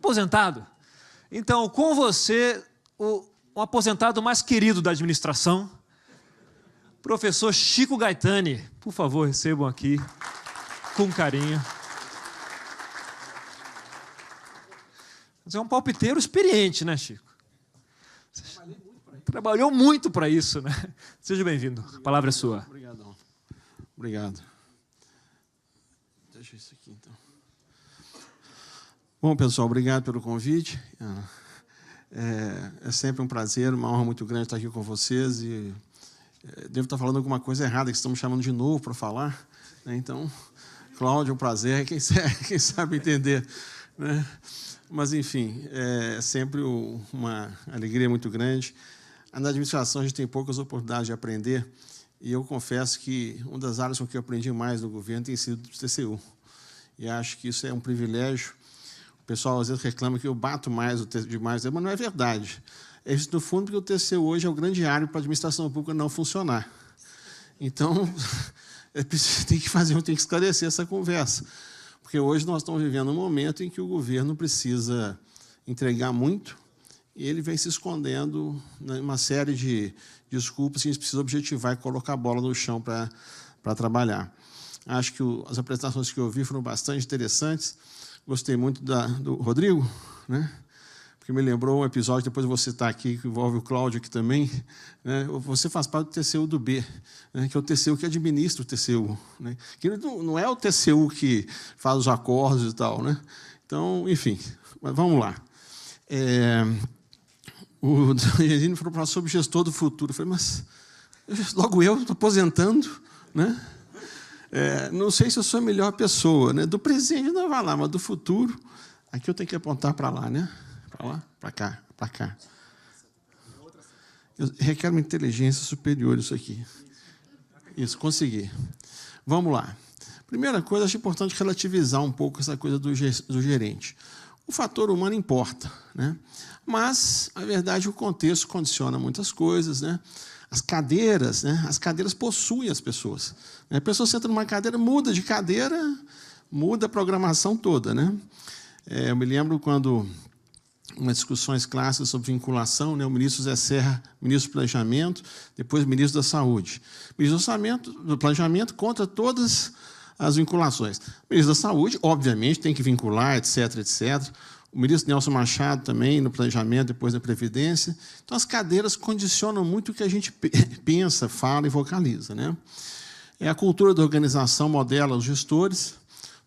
aposentado. Então, com você, o aposentado mais querido da administração, professor Chico Gaetani. Por favor, recebam aqui, com carinho. Você é um palpiteiro experiente, né, Chico? Trabalhou muito para isso, né? Seja bem-vindo. A palavra é sua. Obrigadão. Obrigado. Deixa isso aqui, então. Bom, pessoal, obrigado pelo convite. É sempre um prazer, uma honra muito grande estar aqui com vocês. E devo estar falando alguma coisa errada, que estão me chamando de novo para falar, né? Então, Cláudio, é um prazer, quem sabe entender, né? Mas, enfim, é sempre uma alegria muito grande. Na administração, a gente tem poucas oportunidades de aprender, e eu confesso que uma das áreas com que eu aprendi mais no governo tem sido do TCU. E acho que isso é um privilégio. O pessoal, às vezes, reclama que eu bato demais, mas não é verdade. É isso, no fundo, porque o TCU hoje é o grande área para a administração pública não funcionar. Então, tem que esclarecer essa conversa. Porque hoje nós estamos vivendo um momento em que o governo precisa entregar muito e ele vem se escondendo em uma série de desculpas que a gente precisa objetivar e colocar a bola no chão para trabalhar. Acho que as apresentações que eu vi foram bastante interessantes. Gostei muito do Rodrigo, né? Porque me lembrou um episódio, depois eu vou citar aqui, que envolve o Cláudio aqui também, né? Você faz parte do TCU do B, né? Que é o TCU que administra o TCU, né? Que não é o TCU que faz os acordos e tal, né? Então, enfim, mas vamos lá. O Danielino falou para sobre gestor do futuro. Eu falei, mas logo eu estou aposentando, né? Não sei se eu sou a melhor pessoa, né? Do presente não vai lá, mas do futuro, aqui eu tenho que apontar para lá, né? Para lá, para cá, para cá. Requer uma inteligência superior isso aqui. Isso, consegui. Vamos lá. Primeira coisa, acho importante relativizar um pouco essa coisa do gerente. O fator humano importa, né? Mas, a verdade, o contexto condiciona muitas coisas, né? As cadeiras, né? As cadeiras possuem as pessoas. A pessoa senta numa cadeira, muda de cadeira, muda a programação toda, né? Eu me lembro quando umas discussões clássicas sobre vinculação, né? O ministro Zé Serra, ministro do Planejamento, depois ministro da Saúde. O ministro do Planejamento contra todas as vinculações. O ministro da Saúde, obviamente, tem que vincular, etc., etc. O ministro Nelson Machado também, no Planejamento, depois na Previdência. Então, as cadeiras condicionam muito o que a gente pensa, fala e vocaliza, né? A cultura da organização modela os gestores.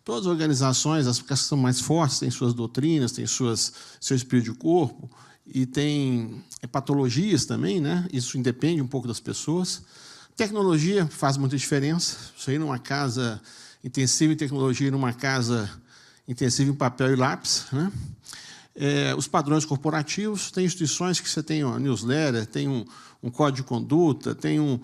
Todas as organizações, as que são mais fortes, têm suas doutrinas, têm seu espírito de corpo, e tem patologias também, né? Isso independe um pouco das pessoas. Tecnologia faz muita diferença. Isso aí numa casa intensiva em tecnologia, numa casa intensiva em papel e lápis, né? Os padrões corporativos, tem instituições que você tem uma newsletter, tem um código de conduta, tem um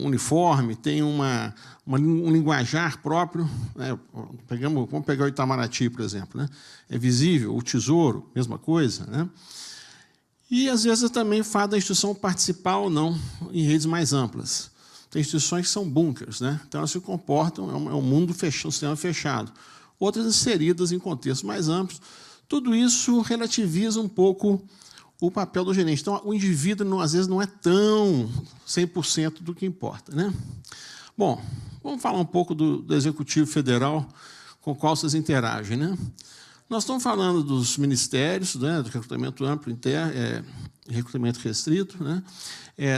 uniforme, tem um linguajar próprio, né? Vamos pegar o Itamaraty, por exemplo, né? É visível, o Tesouro, mesma coisa, né? E, às vezes, também faz da instituição participar ou não em redes mais amplas. Tem instituições que são bunkers, né? Então, elas se comportam, é um mundo fechado, um sistema fechado. Outras inseridas em contextos mais amplos. Tudo isso relativiza um pouco o papel do gerente. Então, o indivíduo, às vezes, não é tão 100% do que importa, né? Bom, vamos falar um pouco do Executivo Federal com o qual vocês interagem, né? Nós estamos falando dos ministérios, né, do recrutamento amplo, recrutamento restrito, né,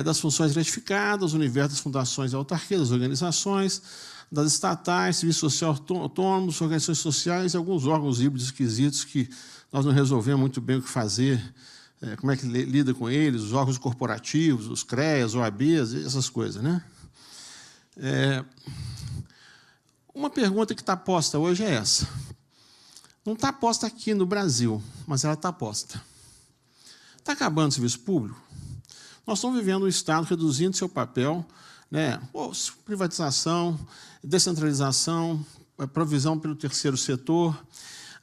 das funções gratificadas, do universo das fundações e autarquias, das organizações, das estatais, serviços sociais autônomos, organizações sociais e alguns órgãos híbridos esquisitos que nós não resolvemos muito bem o que fazer, como é que lida com eles, os órgãos corporativos, os CREAs, OABs, essas coisas, né? Uma pergunta que está posta hoje é essa. Não está posta aqui no Brasil, mas ela está posta. Está acabando o serviço público? Nós estamos vivendo um Estado reduzindo seu papel, né? Privatização, descentralização, provisão pelo terceiro setor.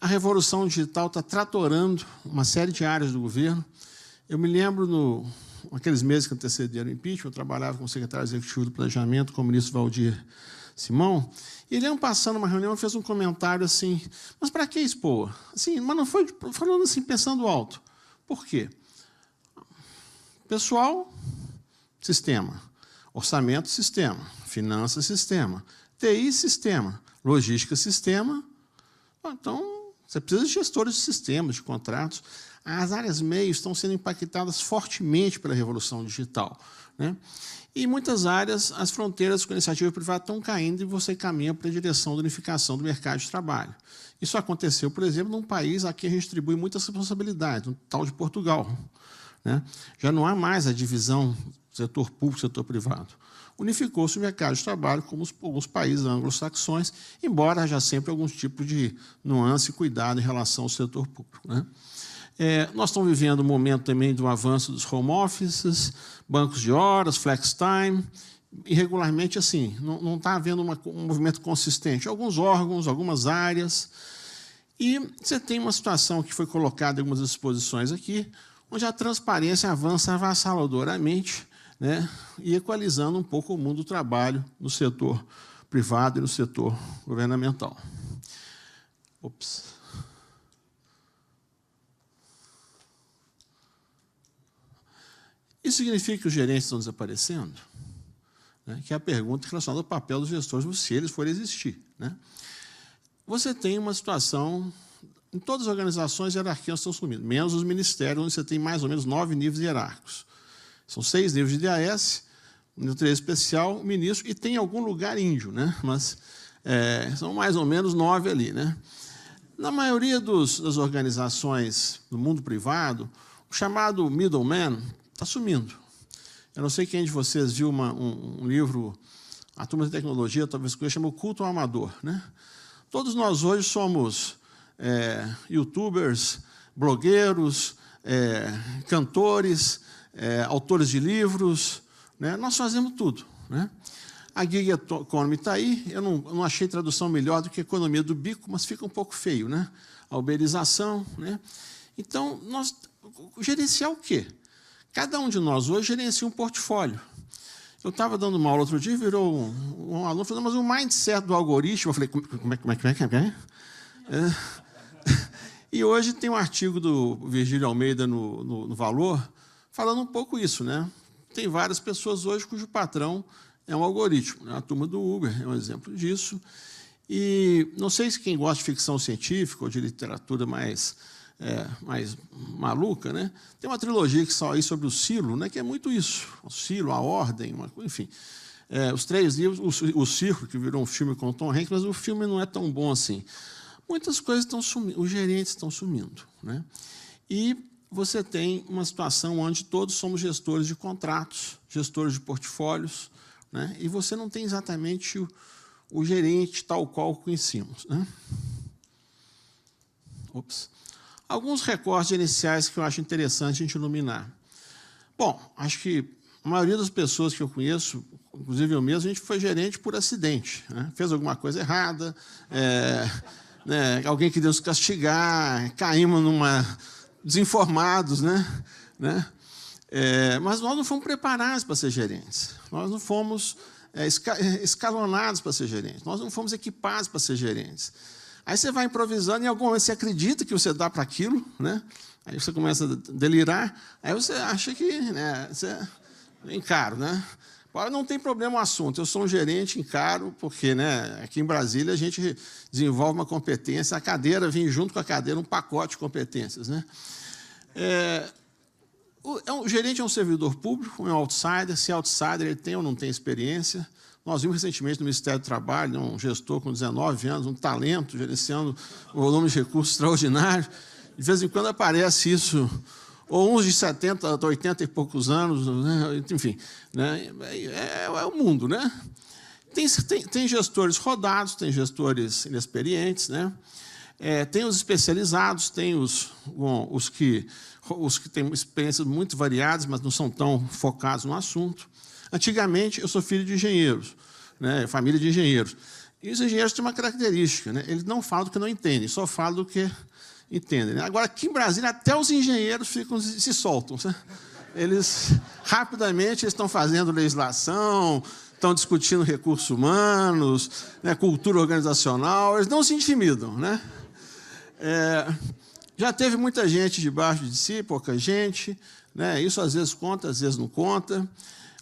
A revolução digital está tratorando uma série de áreas do governo. Eu me lembro, naqueles meses que antecederam o impeachment, eu trabalhava como secretário executivo do Planejamento com o ministro Valdir Simão, e ele, passando uma reunião, fez um comentário assim, mas para que expor? Assim, mas não foi falando assim, pensando alto. Por quê? Pessoal, sistema. Orçamento, sistema. Finanças, sistema. TI, sistema. Logística, sistema. Então, você precisa de gestores de sistemas, de contratos. As áreas meio estão sendo impactadas fortemente pela revolução digital, né? E em muitas áreas, as fronteiras com a iniciativa privada estão caindo e você caminha para a direção da unificação do mercado de trabalho. Isso aconteceu, por exemplo, num país a que a gente distribui muitas responsabilidades, no tal de Portugal, né? Já não há mais a divisão setor público e setor privado. Unificou-se o mercado de trabalho como alguns países anglo-saxões, embora haja sempre algum tipo de nuance e cuidado em relação ao setor público, né? Nós estamos vivendo um momento também do avanço dos home offices, bancos de horas, flex time, e regularmente assim, não está havendo um movimento consistente. Alguns órgãos, algumas áreas. E você tem uma situação que foi colocada em algumas exposições aqui, onde a transparência avança avassaladoramente, né, e equalizando um pouco o mundo do trabalho no setor privado e no setor governamental. Ops. Isso significa que os gerentes estão desaparecendo? Né? Que é a pergunta relacionada ao papel dos gestores, se eles forem existir, né? Você tem uma situação, em todas as organizações, as hierarquias estão sumindo, menos os ministérios, onde você tem mais ou menos 9 níveis hierárquicos. São 6 níveis de DAS, nível 3 especial, o ministro, e tem algum lugar índio, né? Mas são mais ou menos 9 ali, né? Na maioria das organizações do mundo privado, o chamado middleman está sumindo. Eu não sei quem de vocês viu um livro, a turma de tecnologia, talvez conheça, chama O Culto ao Amador, né? Todos nós hoje somos youtubers, blogueiros, cantores, autores de livros, né? Nós fazemos tudo, né? A gig economy está aí, eu não achei tradução melhor do que economia do bico, mas fica um pouco feio, né? A uberização, né? Então, gerenciar o quê? Cada um de nós hoje gerencia um portfólio. Eu estava dando uma aula outro dia, virou um aluno falando, mas o mindset do algoritmo, eu falei, como é? E hoje tem um artigo do Virgílio Almeida no Valor, falando um pouco isso, né? Tem várias pessoas hoje cujo patrão é um algoritmo, né? A turma do Uber é um exemplo disso. E não sei se quem gosta de ficção científica ou de literatura mais maluca, né? Tem uma trilogia que saiu aí sobre o Silo, né? Que é muito isso. O Silo, a Ordem, enfim. Os 3 livros, o Círculo, que virou um filme com o Tom Hanks, mas o filme não é tão bom assim. Muitas coisas estão sumindo, os gerentes estão sumindo, né? E você tem uma situação onde todos somos gestores de contratos, gestores de portfólios, né? E você não tem exatamente o gerente tal qual conhecemos, né? Ops. Alguns recortes iniciais que eu acho interessante a gente iluminar. Bom, acho que a maioria das pessoas que eu conheço, inclusive eu mesmo, a gente foi gerente por acidente, né? Fez alguma coisa errada, né? Alguém queria nos castigar, caímos desinformados, né? Mas nós não fomos preparados para ser gerentes, nós não fomos escalonados para ser gerentes, nós não fomos equipados para ser gerentes. Aí você vai improvisando, e em algum momento você acredita que você dá para aquilo, né? Aí você começa a delirar, aí você acha que, né, você encaro, né? Não tem problema o assunto, eu sou um gerente, encaro, porque, né, aqui em Brasília a gente desenvolve uma competência, a cadeira vem junto com a cadeira um pacote de competências, né? O gerente é um servidor público, é um outsider, se é outsider ele tem ou não tem experiência. Nós vimos recentemente no Ministério do Trabalho um gestor com 19 anos, um talento, gerenciando um volume de recursos extraordinário. De vez em quando aparece isso, ou uns de 70 a 80 e poucos anos, né? Enfim, né? É o mundo, né? Tem gestores rodados, tem gestores inexperientes, né? Tem os especializados, tem os que têm experiências muito variadas, mas não são tão focados no assunto. Antigamente, eu sou filho de engenheiros, né, família de engenheiros. E os engenheiros têm uma característica, né? Eles não falam do que não entendem, só falam do que entendem, né? Agora, aqui em Brasília, até os engenheiros se soltam. Eles, rapidamente, estão fazendo legislação, estão discutindo recursos humanos, né, cultura organizacional, eles não se intimidam, né? Já teve muita gente debaixo de si, pouca gente, né? Isso às vezes conta, às vezes não conta.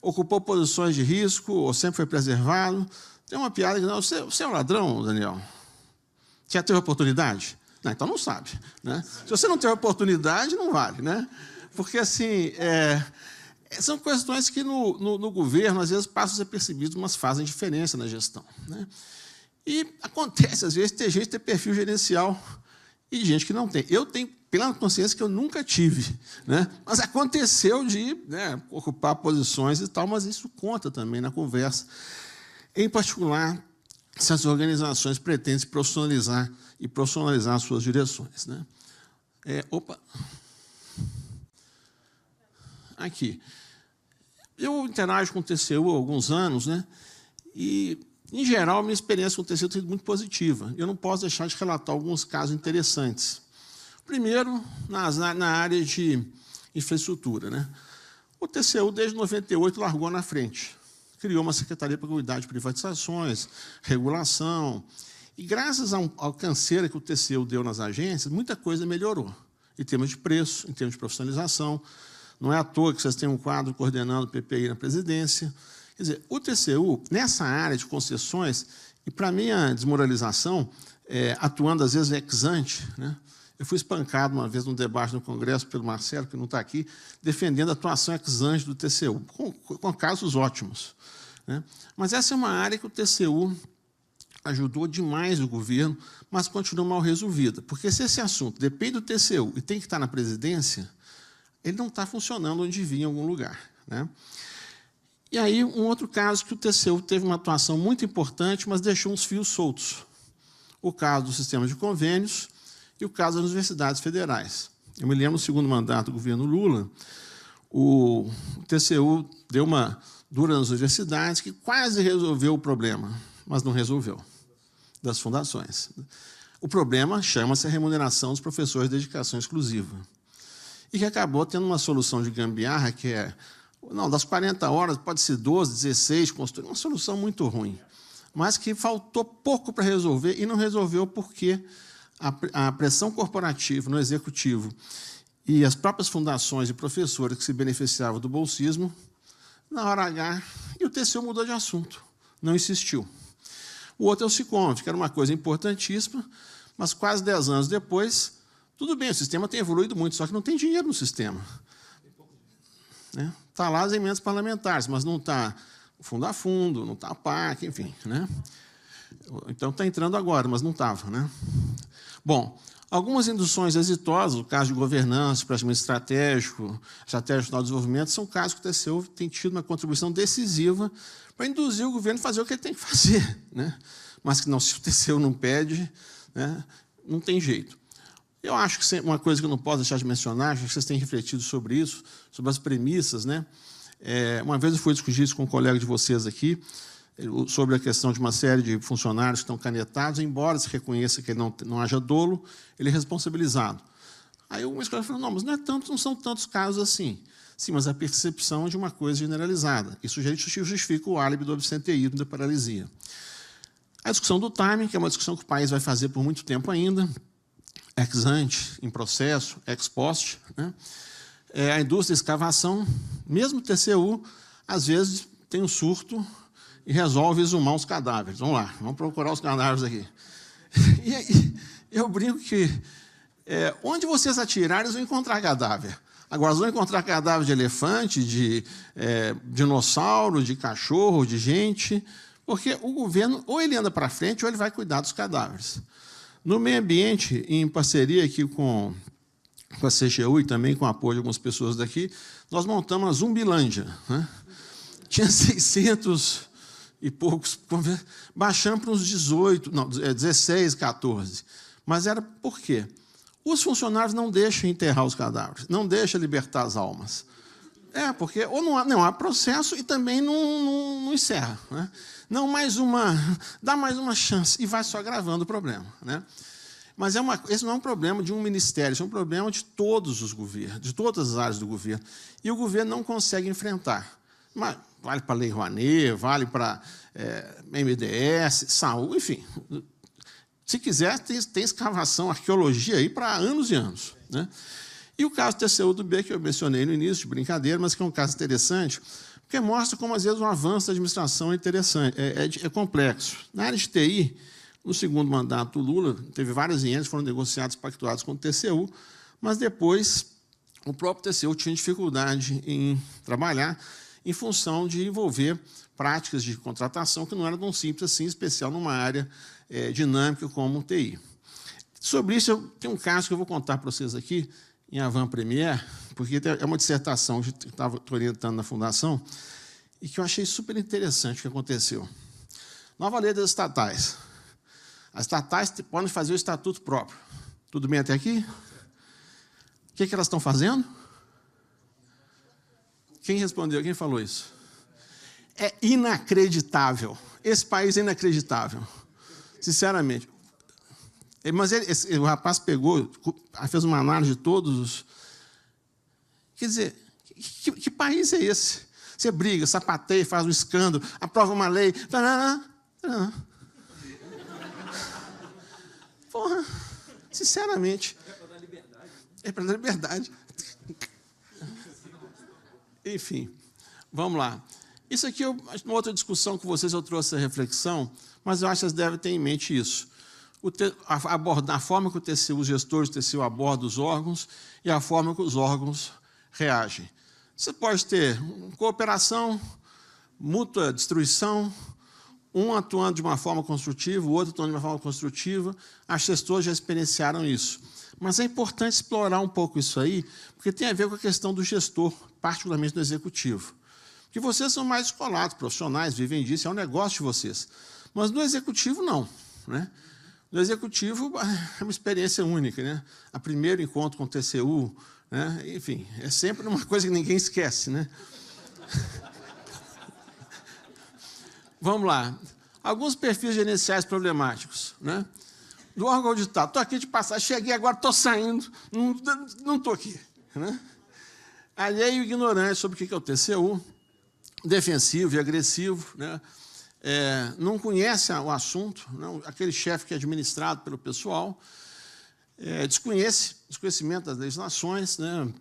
Ocupou posições de risco, ou sempre foi preservado. Tem uma piada que não, você é um ladrão, Daniel? Já teve oportunidade? Não, então não sabe, né? Se você não teve oportunidade, não vale, né? Porque, assim, são questões que no governo, às vezes, passam a ser percebidas, mas fazem diferença na gestão, né? E acontece, às vezes, ter gente que tem perfil gerencial e gente que não tem. Eu tenho plena consciência que eu nunca tive, né? Mas aconteceu de, né, ocupar posições e tal, mas isso conta também na conversa. Em particular, se as organizações pretendem se profissionalizar e profissionalizar suas direções, né? Aqui. Eu interajo com o TCU há alguns anos, né? E, em geral, a minha experiência com o TCU tem sido muito positiva. Eu não posso deixar de relatar alguns casos interessantes. Primeiro, na área de infraestrutura, né? O TCU, desde 98, largou na frente. Criou uma secretaria para cuidar de privatizações, regulação. E, graças ao canseira que o TCU deu nas agências, muita coisa melhorou. Em termos de preço, em termos de profissionalização. Não é à toa que vocês têm um quadro coordenando o PPI na presidência. Quer dizer, o TCU, nessa área de concessões, e, para minha desmoralização, atuando, às vezes, ex ante, né? Eu fui espancado uma vez num debate no Congresso pelo Marcelo, que não está aqui, defendendo a atuação ex ante do TCU, com casos ótimos, né? Mas essa é uma área que o TCU ajudou demais o governo, mas continua mal resolvida. Porque se esse assunto depende do TCU e tem que estar na presidência, ele não está funcionando onde devia em algum lugar, né? E aí, um outro caso que o TCU teve uma atuação muito importante, mas deixou uns fios soltos. O caso do sistema de convênios e o caso das universidades federais. Eu me lembro, no segundo mandato do governo Lula, o TCU deu uma dura nas universidades que quase resolveu o problema, mas não resolveu, das fundações. O problema chama-se a remuneração dos professores de dedicação exclusiva. E que acabou tendo uma solução de gambiarra, que não, das 40 horas, pode ser 12, 16, construir uma solução muito ruim, mas que faltou pouco para resolver, e não resolveu porque a pressão corporativa no executivo e as próprias fundações e professores que se beneficiavam do bolsismo, na hora H, e o TCU mudou de assunto, não insistiu. O outro é o Siconv, que era uma coisa importantíssima, mas quase 10 anos depois, tudo bem, o sistema tem evoluído muito, só que não tem dinheiro no sistema. Está lá as emendas parlamentares, mas não está o fundo a fundo, não está a PAC, enfim, né? Então, está entrando agora, mas não estava, né? Bom, algumas induções exitosas, o caso de governança, planejamento estratégico, estratégia nacional de desenvolvimento, são casos que o TCU tem tido uma contribuição decisiva para induzir o governo a fazer o que ele tem que fazer, né? Mas que não, se o TCU não pede, né, não tem jeito. Eu acho que uma coisa que eu não posso deixar de mencionar, acho que vocês têm refletido sobre isso, sobre as premissas, né? Uma vez eu fui discutir isso com um colega de vocês aqui, sobre a questão de uma série de funcionários que estão canetados, embora se reconheça que ele não haja dolo, ele é responsabilizado. Aí uma escola falou, não, mas não são tantos casos assim. Sim, mas a percepção é de uma coisa generalizada. Isso justifica o álibi do absenteísmo, da paralisia. A discussão do timing, que é uma discussão que o país vai fazer por muito tempo ainda, ex ante, em processo, ex post, né? A indústria de escavação, mesmo o TCU, às vezes tem um surto e resolve exumar os cadáveres. Vamos lá, vamos procurar os cadáveres aqui. E aí, eu brinco que onde vocês atirarem, eles vão encontrar cadáver. Agora, eles vão encontrar cadáver de elefante, de dinossauro, de cachorro, de gente, porque o governo, ou ele anda para frente, ou ele vai cuidar dos cadáveres. No meio ambiente, em parceria aqui com a CGU e também com o apoio de algumas pessoas daqui, nós montamos a Zumbilândia, né? Tinha 600 e poucos, baixando para uns 18, não, 16, 14. Mas era por quê? Os funcionários não deixam enterrar os cadáveres, não deixam libertar as almas. Porque ou não há processo e também não encerra, né? Dá mais uma chance e vai só agravando o problema, né? Mas esse não é um problema de um ministério, isso é um problema de todos os governos, de todas as áreas do governo. E o governo não consegue enfrentar. Mas vale para a Lei Rouanet, vale para MDS, saúde, enfim. Se quiser, tem escavação, arqueologia aí para anos e anos, né? E o caso do TCU do B, que eu mencionei no início, de brincadeira, mas que é um caso interessante, porque mostra como, às vezes, o avanço da administração é interessante, é complexo. Na área de TI, no segundo mandato do Lula, teve várias INs que foram negociadas, pactuadas com o TCU, mas depois o próprio TCU tinha dificuldade em trabalhar em função de envolver práticas de contratação que não eram tão simples assim, especial numa área dinâmica como o TI. Sobre isso, eu tenho um caso que eu vou contar para vocês aqui, em Avant Premier, porque é uma dissertação que eu estava orientando na Fundação e que eu achei super interessante o que aconteceu. Nova lei das estatais. As estatais podem fazer o estatuto próprio. Tudo bem até aqui? O que elas estão fazendo? Quem respondeu? Quem falou isso? É inacreditável. Esse país é inacreditável. Sinceramente. Mas o rapaz pegou, fez uma análise de todos os... Quer dizer, que país é esse? Você briga, sapateia, faz um escândalo, aprova uma lei... Porra, sinceramente... É para dar liberdade. Enfim, vamos lá. Isso aqui, uma outra discussão com vocês, eu trouxe a reflexão, mas eu acho que vocês devem ter em mente isso. A forma que o TCU, os gestores do TCU abordam os órgãos e a forma que os órgãos reagem. Você pode ter cooperação, mútua destruição, um atuando de uma forma construtiva, o outro atuando de uma forma construtiva. As gestoras já experienciaram isso. Mas é importante explorar um pouco isso aí, porque tem a ver com a questão do gestor, particularmente do executivo. Porque vocês são mais escolados, profissionais, vivem disso, é um negócio de vocês. Mas no executivo, não, né? No executivo, é uma experiência única, né? O primeiro encontro com o TCU, né? Enfim, é sempre uma coisa que ninguém esquece, né? Vamos lá. Alguns perfis gerenciais problemáticos, né? Do órgão auditado. Estou aqui de passar, cheguei agora, estou saindo, não estou aqui, né? Alheio e ignorante sobre o que é o TCU, defensivo e agressivo, né? Não conhece o assunto, não, aquele chefe que é administrado pelo pessoal, desconhecimento das legislações, né?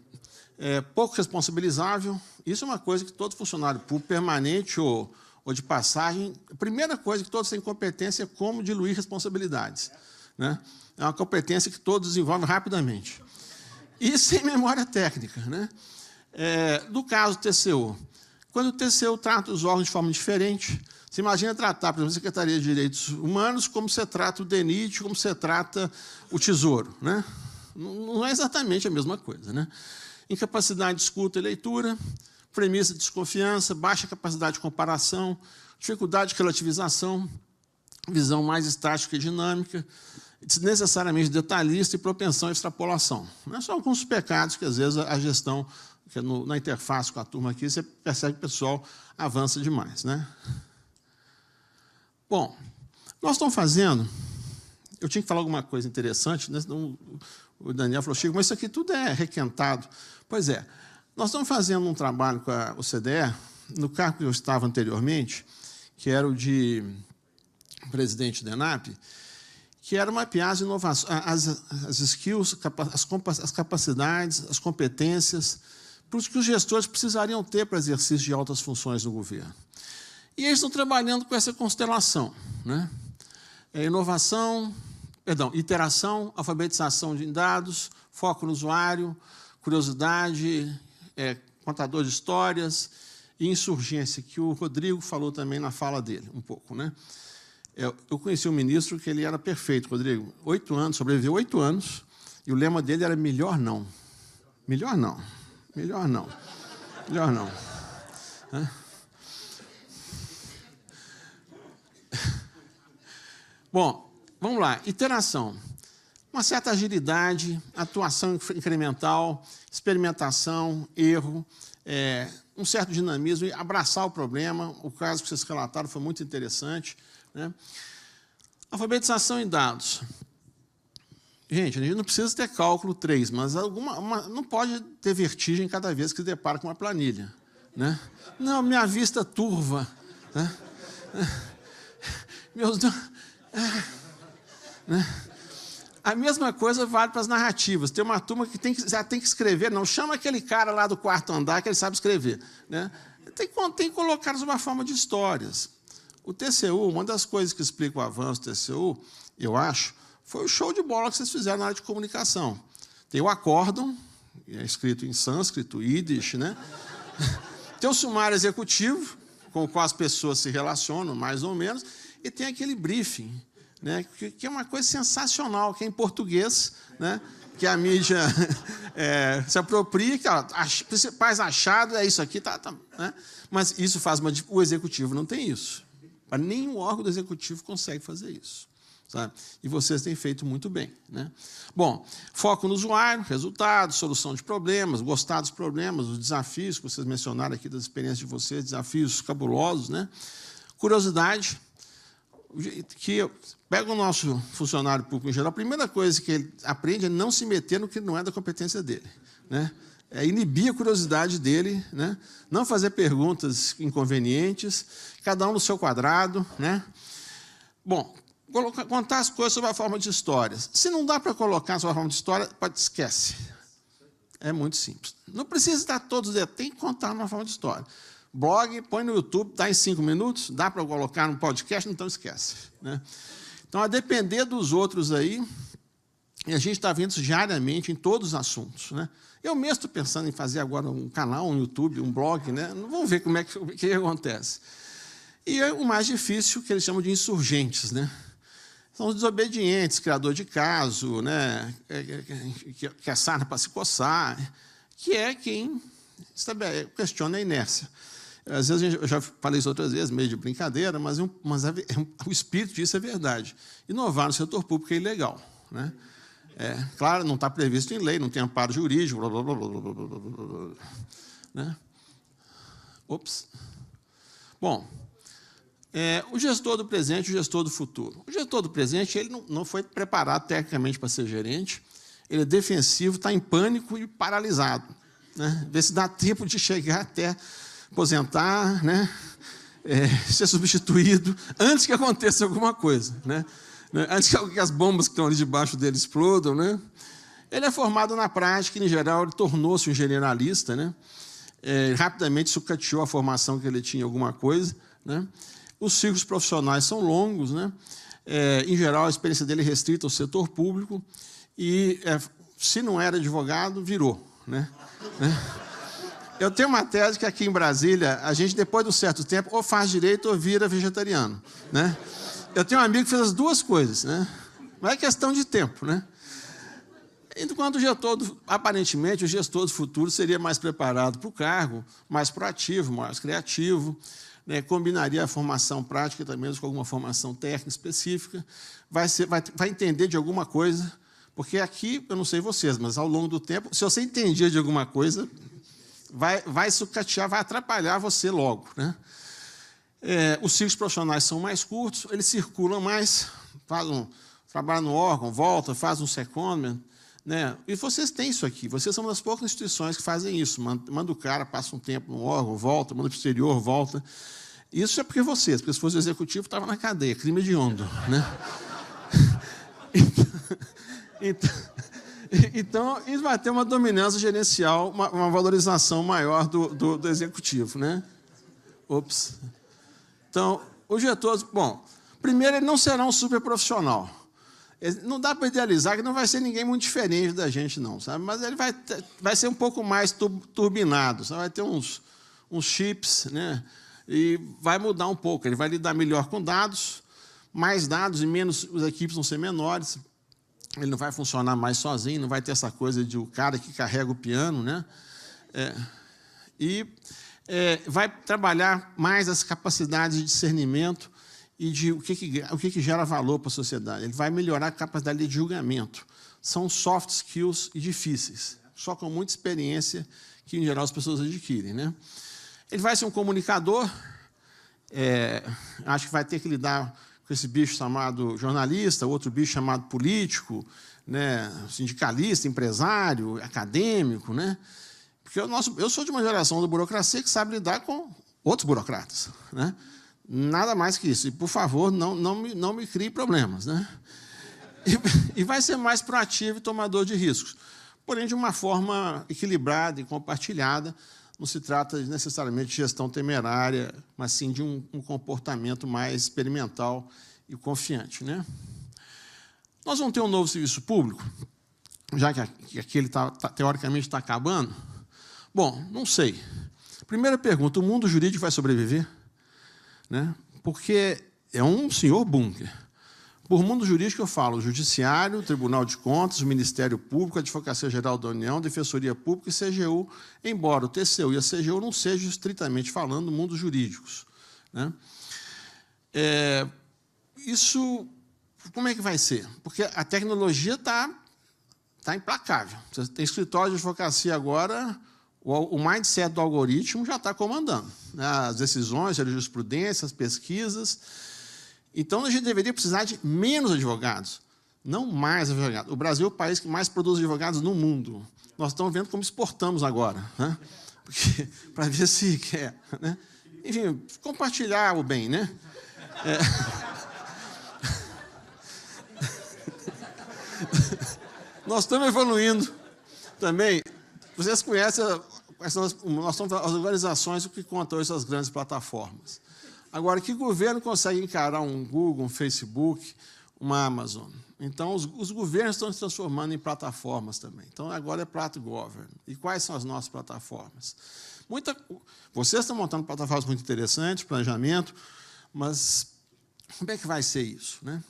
Pouco responsabilizável. Isso é uma coisa que todo funcionário público, permanente ou de passagem, a primeira coisa que todos têm competência é como diluir responsabilidades, né? É uma competência que todos desenvolvem rapidamente. E sem memória técnica, né? No caso do TCU, quando o TCU trata os órgãos de forma diferente, você imagina tratar, por exemplo, a Secretaria de Direitos Humanos como você trata o DENIT, como você trata o Tesouro, né? Não é exatamente a mesma coisa, né? Incapacidade de escuta e leitura, premissa de desconfiança, baixa capacidade de comparação, dificuldade de relativização, visão mais estática e dinâmica, desnecessariamente detalhista e propensão à extrapolação. São alguns pecados que, às vezes, a gestão, que na interface com a turma aqui, você percebe que o pessoal avança demais, né? Bom, nós estamos fazendo... Eu tinha que falar alguma coisa interessante, né? O Daniel falou, Chico, mas isso aqui tudo é requentado. Pois é, nós estamos fazendo um trabalho com a OCDE, no cargo que eu estava anteriormente, que era o de presidente da ENAP, que era mapear as inovações, as skills, as capacidades, as competências, que os gestores precisariam ter para exercício de altas funções no governo. E eles estão trabalhando com essa constelação, né? Iteração, alfabetização de dados, foco no usuário, curiosidade, contador de histórias e insurgência, que o Rodrigo falou também na fala dele, um pouco, né? Eu conheci um ministro que ele era perfeito, Rodrigo. 8 anos, sobreviveu 8 anos, e o lema dele era melhor não. Melhor não. Melhor não. Melhor não. Bom, vamos lá. Iteração. Uma certa agilidade, atuação incremental, experimentação, erro, um certo dinamismo, e abraçar o problema. O caso que vocês relataram foi muito interessante, né? Alfabetização em dados. Gente, a gente não precisa ter cálculo 3, mas não pode ter vertigem cada vez que se depara com uma planilha. né? Não, minha vista turva, né? Meus... né? A mesma coisa vale para as narrativas. Tem uma turma que já tem que escrever, não chama aquele cara lá do quarto andar que ele sabe escrever, né? Tem que colocar uma forma de histórias. O TCU, uma das coisas que explica o avanço do TCU, eu acho, foi o show de bola que vocês fizeram na área de comunicação. Tem o acórdão, é escrito em sânscrito, Yiddish, né? Tem o sumário executivo, com o qual as pessoas se relacionam, mais ou menos, e tem aquele briefing, né, que é uma coisa sensacional, que é em português, né, que a mídia se apropria, que os principais achados é isso aqui, né, mas isso faz o executivo não tem isso. Nenhum órgão do executivo consegue fazer isso. Sabe? E vocês têm feito muito bem, né? Bom, foco no usuário, resultados, solução de problemas, gostar dos problemas, os desafios que vocês mencionaram aqui das experiências de vocês, desafios cabulosos, né? Curiosidade, que pega o nosso funcionário público em geral, a primeira coisa que ele aprende é não se meter no que não é da competência dele, né? É inibir a curiosidade dele, né? Não fazer perguntas inconvenientes, cada um no seu quadrado, né? Bom, contar as coisas sob a forma de histórias. Se não dá para colocar sob a forma de história, esquece. É muito simples. Não precisa estar todos, tem que contar numa forma de história. Blog, põe no YouTube, dá em 5 minutos, dá para colocar no podcast, então esquece, né? Então, a depender dos outros aí, e a gente está vendo isso diariamente em todos os assuntos, né? Eu mesmo estou pensando em fazer agora um canal, um YouTube, um blog, né? Vamos ver o que acontece. E o mais difícil, que eles chamam de insurgentes, né? São os desobedientes, criador de caso, né? Que é sarna para se coçar, que é quem questiona a inércia. Às vezes, eu já falei isso outras vezes, meio de brincadeira, mas o espírito disso é verdade. Inovar no setor público é ilegal, né? Claro, não está previsto em lei, não tem amparo jurídico, blá, blá, blá, blá, blá, blá, blá, né? Ops. Bom, o gestor do presente e o gestor do futuro. O gestor do presente ele não foi preparado tecnicamente para ser gerente, ele é defensivo, está em pânico e paralisado, né? Vê se dá tempo de chegar até aposentar, né? Ser substituído, antes que aconteça alguma coisa, né? Antes que as bombas que estão ali debaixo dele explodam, né? Ele é formado na prática, e, em geral, ele tornou-se um generalista, né? Rapidamente sucateou a formação que ele tinha em alguma coisa, né? Os ciclos profissionais são longos, né? Em geral, a experiência dele é restrita ao setor público e, se não era advogado, virou, né? Eu tenho uma tese que aqui em Brasília, a gente, depois de um certo tempo, ou faz direito ou vira vegetariano, né? Eu tenho um amigo que fez as duas coisas, né? Não é questão de tempo, né? Enquanto aparentemente, o gestor do futuro seria mais preparado para o cargo, mais proativo, mais criativo, né? Combinaria a formação prática também com alguma formação técnica específica, vai entender de alguma coisa, porque aqui, eu não sei vocês, mas ao longo do tempo, se você entendia de alguma coisa, vai sucatear, vai atrapalhar você logo, né? Os ciclos profissionais são mais curtos, eles circulam mais, trabalha no órgão, volta, faz um secondment, né? E vocês têm isso aqui, vocês são uma das poucas instituições que fazem isso, manda o cara, passa um tempo no órgão, volta, manda para o exterior, volta. Isso é porque se fosse o executivo, estava na cadeia, crime hediondo, né? Então, isso vai ter uma dominância gerencial, uma valorização maior do executivo, né? Ops. Então, o gestor, bom, primeiro, ele não será um super profissional. Não dá para idealizar que não vai ser ninguém muito diferente da gente, não, sabe? Mas ele vai ser um pouco mais turbinado, sabe? Vai ter uns chips, né? E vai mudar um pouco. Ele vai lidar melhor com dados, mais dados e menos, as equipes vão ser menores. Ele não vai funcionar mais sozinho, não vai ter essa coisa de o cara que carrega o piano, né? Vai trabalhar mais as capacidades de discernimento e de o que gera valor para a sociedade. Ele vai melhorar a capacidade de julgamento. São soft skills e difíceis, só com muita experiência que, em geral, as pessoas adquirem, né? Ele vai ser um comunicador, acho que vai ter que lidar com esse bicho chamado jornalista, outro bicho chamado político, né? Sindicalista, empresário, acadêmico, né? Porque eu sou de uma geração da burocracia que sabe lidar com outros burocratas, né? Nada mais que isso. E, por favor, não me crie problemas, né? E vai ser mais proativo e tomador de riscos. Porém, de uma forma equilibrada e compartilhada. Não se trata necessariamente de gestão temerária, mas sim de um comportamento mais experimental e confiante, né? Nós vamos ter um novo serviço público, já que aquele teoricamente está acabando? Bom, não sei. Primeira pergunta, o mundo jurídico vai sobreviver? Né? Porque é um senhor bunker. Por mundo jurídico, eu falo o Judiciário, o Tribunal de Contas, o Ministério Público, a Advocacia Geral da União, a Defensoria Pública e CGU, embora o TCU e a CGU não sejam, estritamente falando, mundos jurídicos. Né? Isso, como é que vai ser? Porque a tecnologia está implacável. Você tem escritório de advocacia agora, o mindset do algoritmo já está comandando, né? As decisões, a jurisprudência, as pesquisas. Então, a gente deveria precisar de menos advogados, não mais advogados. O Brasil é o país que mais produz advogados no mundo. Nós estamos vendo como exportamos agora, né? Para ver se quer. Né? Enfim, compartilhar o bem. Né? Nós estamos evoluindo também. Vocês conhecem as organizações que contam essas grandes plataformas. Agora, que governo consegue encarar um Google, um Facebook, uma Amazon? Então, os governos estão se transformando em plataformas também. Então, agora é Platgovern. E quais são as nossas plataformas? Vocês estão montando plataformas muito interessantes, planejamento, mas como é que vai ser isso? Né?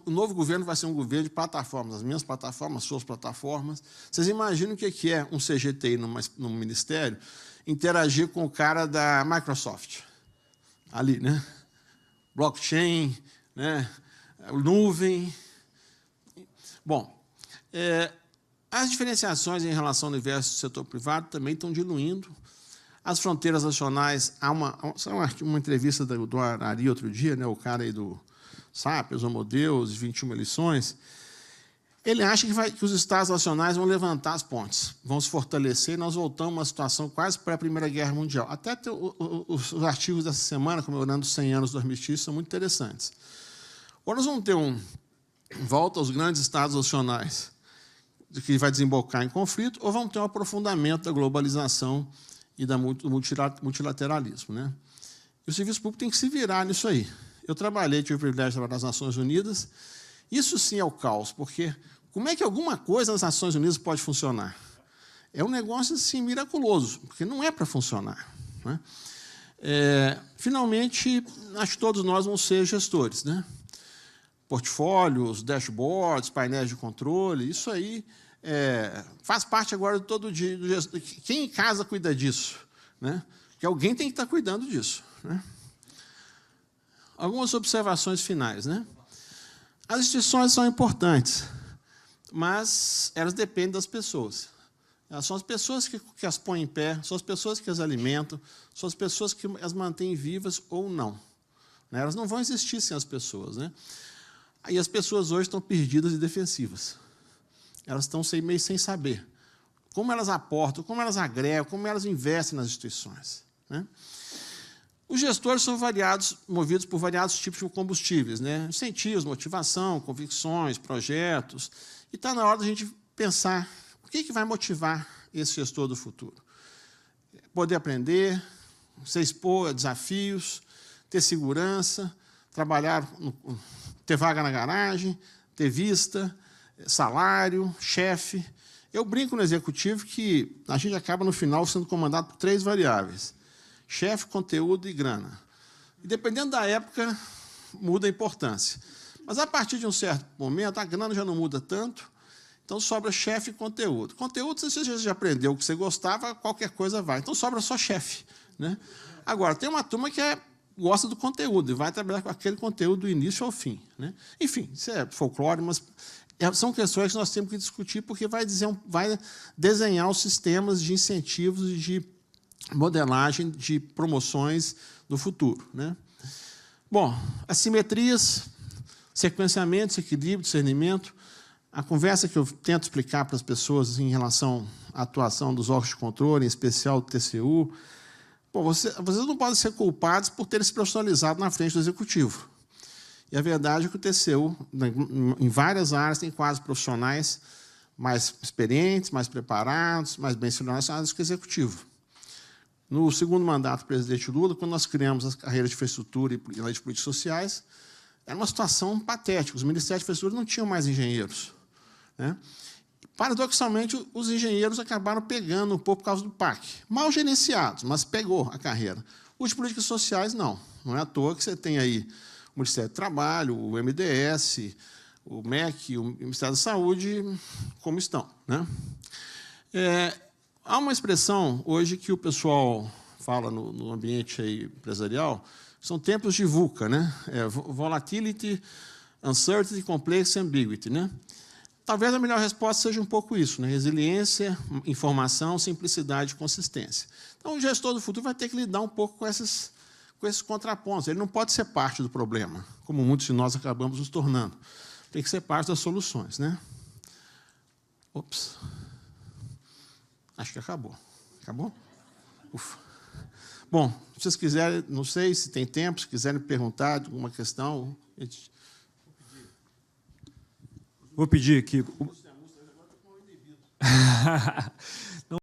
O novo governo vai ser um governo de plataformas, as minhas plataformas, suas plataformas. Vocês imaginam o que é um CGTI no ministério interagir com o cara da Microsoft? Ali, né? Blockchain, né? Nuvem. Bom, as diferenciações em relação ao universo do setor privado também estão diluindo. As fronteiras nacionais, há uma entrevista do Ari outro dia, né? O cara aí do Sapiens, Homo Deus, 21 lições. Ele acha que os Estados nacionais vão levantar as pontes, vão se fortalecer, e nós voltamos a uma situação quase pré-Primeira Guerra Mundial. Até os artigos dessa semana, comemorando os 100 anos do armistício, são muito interessantes. Ou nós vamos ter volta aos grandes Estados nacionais, que vai desembocar em conflito, ou vamos ter um aprofundamento da globalização e do multilateralismo. Né? E o serviço público tem que se virar nisso aí. Eu tive o privilégio de trabalhar nas Nações Unidas. Isso sim é o caos, porque como é que alguma coisa nas Nações Unidas pode funcionar? É um negócio assim, miraculoso, porque não é para funcionar. Né? Finalmente, acho que todos nós vamos ser gestores. Né? Portfólios, dashboards, painéis de controle, isso aí faz parte agora de todo dia. Quem em casa cuida disso? Né? Porque alguém tem que estar cuidando disso. Né? Algumas observações finais. Né? As instituições são importantes, mas elas dependem das pessoas. Elas são as pessoas que as põem em pé, são as pessoas que as alimentam, são as pessoas que as mantêm vivas ou não. Né? Elas não vão existir sem as pessoas. Né? E as pessoas hoje estão perdidas e defensivas. Elas estão meio sem saber como elas aportam, como elas agregam, como elas investem nas instituições. Né? Os gestores são movidos por variados tipos de combustíveis, né? Incentivos, motivação, convicções, projetos. E está na hora da gente pensar o que vai motivar esse gestor do futuro. Poder aprender, se expor a desafios, ter segurança, ter vaga na garagem, ter vista, salário, chefe. Eu brinco no executivo que a gente acaba, no final, sendo comandado por 3 variáveis. Chefe, conteúdo e grana. E, dependendo da época, muda a importância. Mas, a partir de um certo momento, a grana já não muda tanto, então sobra chefe e conteúdo. Conteúdo, se você já aprendeu o que você gostava, qualquer coisa vai. Então, sobra só chefe. Né? Agora, tem uma turma que gosta do conteúdo e vai trabalhar com aquele conteúdo do início ao fim. Né? Enfim, isso é folclore, mas são questões que nós temos que discutir, porque vai desenhar os sistemas de incentivos e de modelagem de promoções no futuro. Né? Bom, assimetrias, sequenciamento, equilíbrio, discernimento. A conversa que eu tento explicar para as pessoas em relação a atuação dos órgãos de controle, em especial do TCU. Pô, vocês não podem ser culpados por terem se profissionalizado na frente do Executivo. E a verdade é que o TCU, em várias áreas, tem quadros profissionais mais experientes, mais preparados, mais bem selecionados que o Executivo. No segundo mandato do presidente Lula, quando nós criamos as carreiras de infraestrutura e lei de políticas sociais, era uma situação patética. Os ministérios de infraestrutura não tinham mais engenheiros, né? Paradoxalmente, os engenheiros acabaram pegando um pouco por causa do PAC. Mal gerenciados, mas pegou a carreira. Os de políticas sociais, não. Não é à toa que você tem aí o Ministério do Trabalho, o MDS, o MEC, o Ministério da Saúde, como estão, né? Há uma expressão hoje que o pessoal fala no ambiente aí empresarial, são tempos de VUCA, né? Volatility, Uncertainty, Complexity, Ambiguity, né? Talvez a melhor resposta seja um pouco isso, né? Resiliência, informação, simplicidade e consistência. Então, o gestor do futuro vai ter que lidar um pouco com esses contrapontos. Ele não pode ser parte do problema, como muitos de nós acabamos nos tornando. Tem que ser parte das soluções, né? Ops. Acho que acabou. Acabou? Ufa. Bom, se vocês quiserem, não sei se tem tempo, se quiserem perguntar alguma questão. Vou pedir aqui.